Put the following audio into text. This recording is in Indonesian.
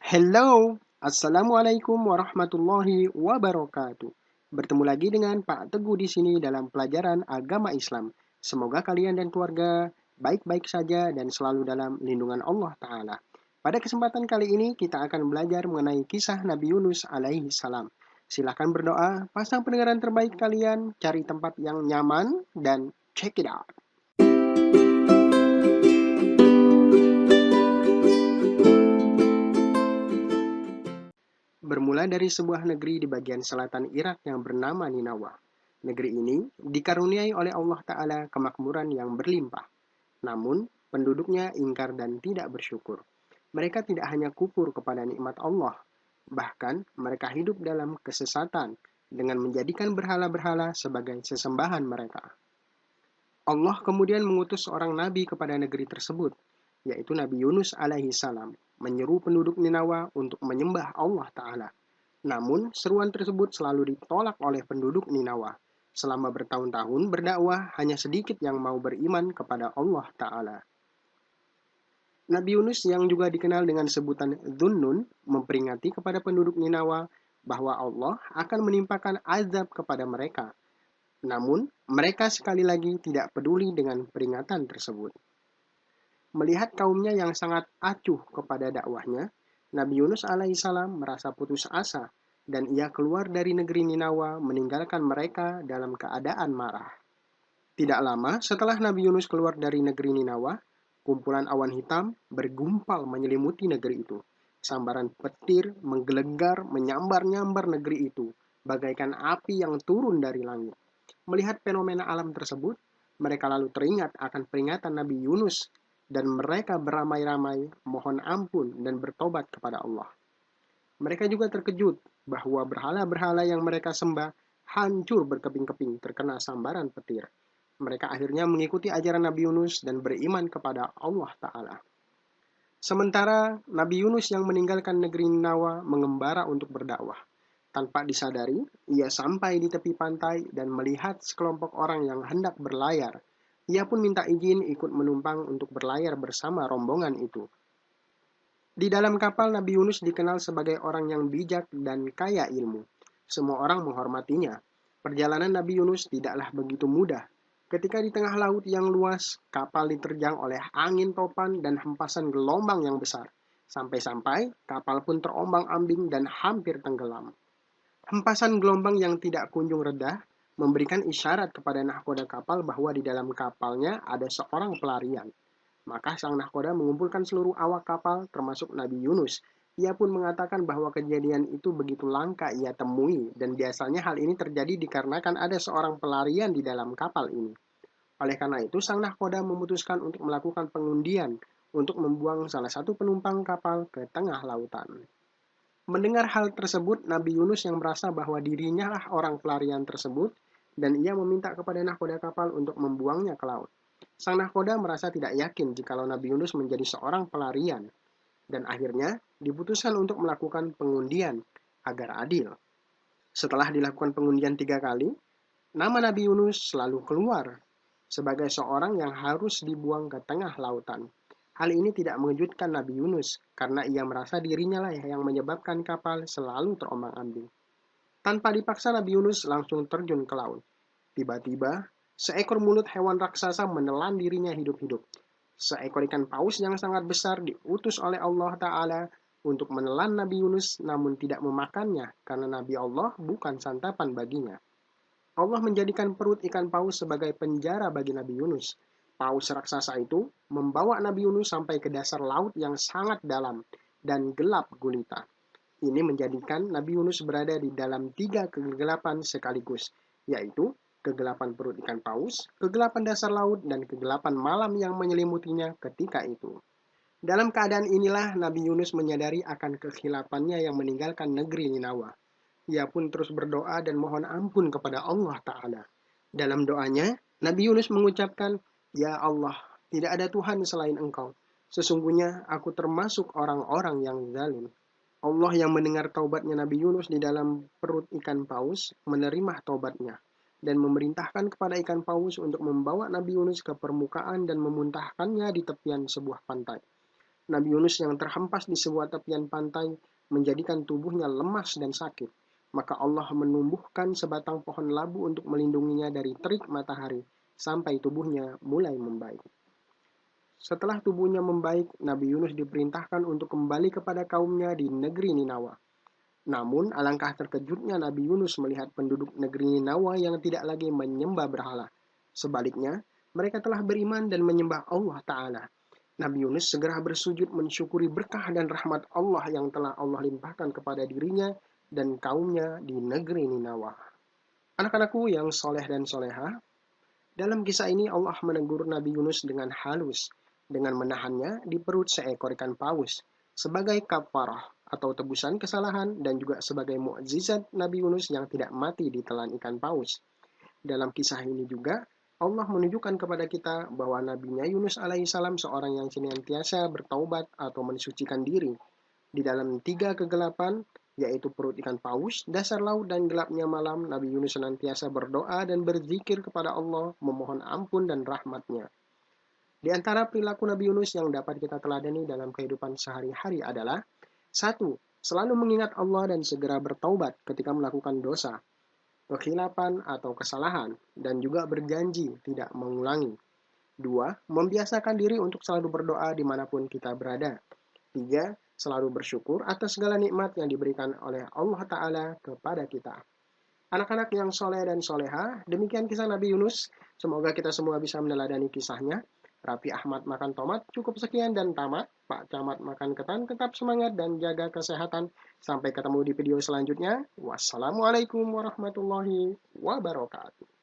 Hello, Assalamualaikum warahmatullahi wabarakatuh. Bertemu lagi dengan Pak Teguh di sini dalam pelajaran agama Islam. Semoga kalian dan keluarga baik-baik saja dan selalu dalam lindungan Allah Ta'ala. Pada kesempatan kali ini kita akan belajar mengenai kisah Nabi Yunus alaihi salam. Silahkan berdoa, pasang pendengaran terbaik kalian, cari tempat yang nyaman, dan check it out. Bermula dari sebuah negeri di bagian selatan Irak yang bernama Ninawa. Negeri ini dikaruniai oleh Allah Ta'ala kemakmuran yang berlimpah. Namun, penduduknya ingkar dan tidak bersyukur. Mereka tidak hanya kufur kepada nikmat Allah, bahkan mereka hidup dalam kesesatan dengan menjadikan berhala-berhala sebagai sesembahan mereka. Allah kemudian mengutus seorang nabi kepada negeri tersebut, yaitu Nabi Yunus alaihi salam, menyeru penduduk Ninawa untuk menyembah Allah Ta'ala. Namun, seruan tersebut selalu ditolak oleh penduduk Ninawa. Selama bertahun-tahun berdakwah, hanya sedikit yang mau beriman kepada Allah Ta'ala. Nabi Yunus yang juga dikenal dengan sebutan Dhunnun memperingati kepada penduduk Ninawa bahwa Allah akan menimpakan azab kepada mereka. Namun, mereka sekali lagi tidak peduli dengan peringatan tersebut. Melihat kaumnya yang sangat acuh kepada dakwahnya, Nabi Yunus alaihissalam merasa putus asa dan ia keluar dari negeri Ninawa meninggalkan mereka dalam keadaan marah. Tidak lama setelah Nabi Yunus keluar dari negeri Ninawa, kumpulan awan hitam bergumpal menyelimuti negeri itu. Sambaran petir menggelegar menyambar-nyambar negeri itu, bagaikan api yang turun dari langit. Melihat fenomena alam tersebut, mereka lalu teringat akan peringatan Nabi Yunus dan mereka beramai-ramai mohon ampun dan bertobat kepada Allah. Mereka juga terkejut bahwa berhala-berhala yang mereka sembah hancur berkeping-keping terkena sambaran petir. Mereka akhirnya mengikuti ajaran Nabi Yunus dan beriman kepada Allah Ta'ala. Sementara Nabi Yunus yang meninggalkan negeri Ninawa mengembara untuk berdakwah. Tanpa disadari, ia sampai di tepi pantai dan melihat sekelompok orang yang hendak berlayar. Ia pun minta izin ikut menumpang untuk berlayar bersama rombongan itu. Di dalam kapal, Nabi Yunus dikenal sebagai orang yang bijak dan kaya ilmu. Semua orang menghormatinya. Perjalanan Nabi Yunus tidaklah begitu mudah. Ketika di tengah laut yang luas, kapal diterjang oleh angin topan dan hempasan gelombang yang besar. Sampai-sampai kapal pun terombang-ambing dan hampir tenggelam. Hempasan gelombang yang tidak kunjung reda memberikan isyarat kepada nahkoda kapal bahwa di dalam kapalnya ada seorang pelarian. Maka sang nahkoda mengumpulkan seluruh awak kapal termasuk Nabi Yunus. Ia pun mengatakan bahwa kejadian itu begitu langka ia temui dan biasanya hal ini terjadi dikarenakan ada seorang pelarian di dalam kapal ini. Oleh karena itu, sang nahkoda memutuskan untuk melakukan pengundian untuk membuang salah satu penumpang kapal ke tengah lautan. Mendengar hal tersebut, Nabi Yunus yang merasa bahwa dirinya lah orang pelarian tersebut dan ia meminta kepada nahkoda kapal untuk membuangnya ke laut. Sang nahkoda merasa tidak yakin jikalau Nabi Yunus menjadi seorang pelarian dan akhirnya diputuskan untuk melakukan pengundian agar adil. Setelah dilakukan pengundian 3 kali, nama Nabi Yunus selalu keluar sebagai seorang yang harus dibuang ke tengah lautan. Hal ini tidak mengejutkan Nabi Yunus karena ia merasa dirinya lah yang menyebabkan kapal selalu terombang-ambing. Tanpa dipaksa, Nabi Yunus langsung terjun ke laut. Tiba-tiba, seekor mulut hewan raksasa menelan dirinya hidup-hidup. Seekor ikan paus yang sangat besar diutus oleh Allah Ta'ala untuk menelan Nabi Yunus namun tidak memakannya karena Nabi Allah bukan santapan baginya. Allah menjadikan perut ikan paus sebagai penjara bagi Nabi Yunus. Paus raksasa itu membawa Nabi Yunus sampai ke dasar laut yang sangat dalam dan gelap gulita. Ini menjadikan Nabi Yunus berada di dalam 3 kegelapan sekaligus, yaitu kegelapan perut ikan paus, kegelapan dasar laut, dan kegelapan malam yang menyelimutinya ketika itu. Dalam keadaan inilah Nabi Yunus menyadari akan kekhilafannya yang meninggalkan negeri Ninawa. Ia pun terus berdoa dan mohon ampun kepada Allah Ta'ala. Dalam doanya, Nabi Yunus mengucapkan, "Ya Allah, tidak ada Tuhan selain Engkau. Sesungguhnya aku termasuk orang-orang yang zalim." Allah yang mendengar taubatnya Nabi Yunus di dalam perut ikan paus menerima taubatnya dan memerintahkan kepada ikan paus untuk membawa Nabi Yunus ke permukaan dan memuntahkannya di tepian sebuah pantai. Nabi Yunus yang terhempas di sebuah tepian pantai menjadikan tubuhnya lemas dan sakit. Maka Allah menumbuhkan sebatang pohon labu untuk melindunginya dari terik matahari sampai tubuhnya mulai membaik. Setelah tubuhnya membaik, Nabi Yunus diperintahkan untuk kembali kepada kaumnya di negeri Ninawa. Namun, alangkah terkejutnya Nabi Yunus melihat penduduk negeri Ninawa yang tidak lagi menyembah berhala. Sebaliknya, mereka telah beriman dan menyembah Allah Ta'ala. Nabi Yunus segera bersujud mensyukuri berkah dan rahmat Allah yang telah Allah limpahkan kepada dirinya dan kaumnya di negeri Ninawa. Anak-anakku yang soleh dan soleha, dalam kisah ini Allah menegur Nabi Yunus dengan halus, dengan menahannya di perut seekor ikan paus, sebagai kafarah atau tebusan kesalahan dan juga sebagai mukjizat Nabi Yunus yang tidak mati di telan ikan paus. Dalam kisah ini juga, Allah menunjukkan kepada kita bahwa Nabi Yunus alaihissalam seorang yang senantiasa bertaubat atau mensucikan diri di dalam 3 kegelapan, yaitu perut ikan paus, dasar laut, dan gelapnya malam. Nabi Yunus senantiasa berdoa dan berzikir kepada Allah, memohon ampun dan rahmatnya. Di antara perilaku Nabi Yunus yang dapat kita teladani dalam kehidupan sehari-hari adalah: 1. Selalu mengingat Allah dan segera bertaubat ketika melakukan dosa, kekhilapan atau kesalahan, dan juga berjanji tidak mengulangi. 2. Membiasakan diri untuk selalu berdoa dimanapun kita berada. 3. Selalu bersyukur atas segala nikmat yang diberikan oleh Allah Ta'ala kepada kita. Anak-anak yang soleh dan soleha, demikian kisah Nabi Yunus. Semoga kita semua bisa meneladani kisahnya. Raffi Ahmad makan tomat, cukup sekian dan tamat. Pak Camat makan ketan, tetap semangat dan jaga kesehatan. Sampai ketemu di video selanjutnya. Wassalamualaikum warahmatullahi wabarakatuh.